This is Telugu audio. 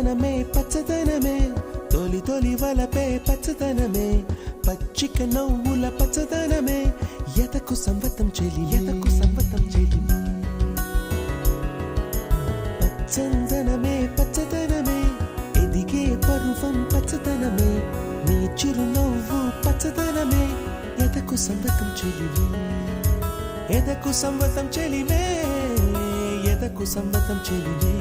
పచ్చదనమే పచ్చదనమే తొలి తొలి వలపే పచ్చదనమే పచ్చిక నవ్వుల పచ్చదనమే ఎదకు సంవతం చెలి ఎదకు సంవతం చెలి పచ్చదనమే పచ్చదనమే ఎదిగే పరువం పచ్చదనమే నీ చిరునవ్వు పచ్చదనమే ఎదకు సంవతం చెలివే ఎదకు సంవతం చెలివే ఎదకు సంవతం చెలివే